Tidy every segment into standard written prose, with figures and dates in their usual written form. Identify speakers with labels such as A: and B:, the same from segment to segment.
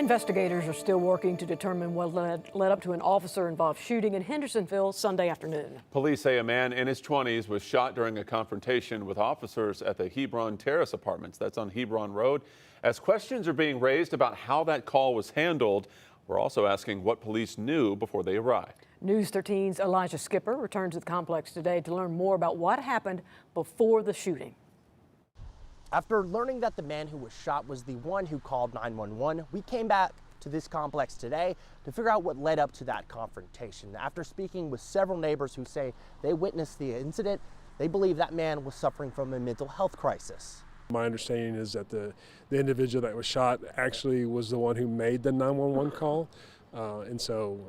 A: Investigators are still working to determine what led up to an officer-involved shooting in Hendersonville Sunday afternoon.
B: Police say a man in his 20s was shot during a confrontation with officers at the Hebron Terrace Apartments. That's on Hebron Road. As questions are being raised about how that call was handled, we're also asking what police knew before they arrived.
A: News 13's Elijah Skipper returned to the complex today to learn more about what happened before the shooting.
C: After learning that the man who was shot was the one who called 911, we came back to this complex today to figure out what led up to that confrontation. After speaking with several neighbors who say they witnessed the incident, they believe that man was suffering from a mental health crisis.
D: My understanding is that the individual that was shot actually was the one who made the 911 call, and so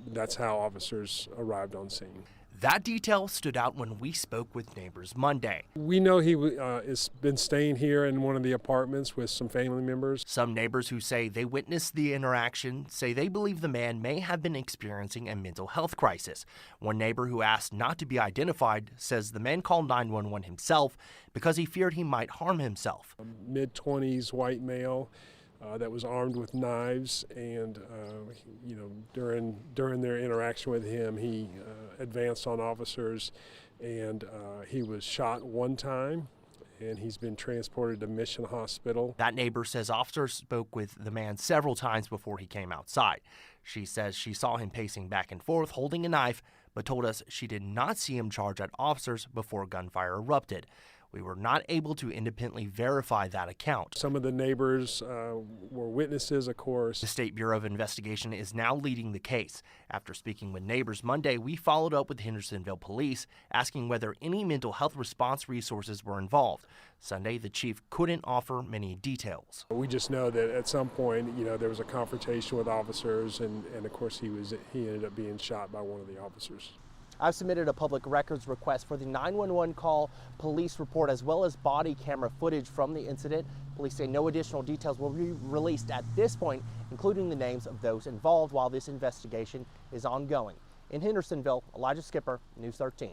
D: that's how officers arrived on scene.
C: That detail stood out when we spoke with neighbors Monday.
D: We know he has been staying here in one of the apartments with some family members.
C: Some neighbors who say they witnessed the interaction say they believe the man may have been experiencing a mental health crisis. One neighbor who asked not to be identified says the man called 911 himself because he feared he might harm himself.
D: Mid-20s white male that was armed with knives, and during their interaction with him, he advanced on officers, and he was shot one time, and he's been transported to Mission Hospital.
C: That neighbor says officers spoke with the man several times before he came outside. She says she saw him pacing back and forth holding a knife, but told us she did not see him charge at officers before gunfire erupted. We were not able to independently verify that account.
D: Some of the neighbors were witnesses, of course.
C: The State Bureau of Investigation is now leading the case. After speaking with neighbors Monday, we followed up with Hendersonville police, asking whether any mental health response resources were involved. Sunday, the chief couldn't offer many details.
D: We just know that at some point, there was a confrontation with officers, and of course he ended up being shot by one of the officers.
C: I've submitted a public records request for the 911 call, police report, as well as body camera footage from the incident. Police say no additional details will be released at this point, including the names of those involved while this investigation is ongoing. In Hendersonville, Elijah Skipper, News 13.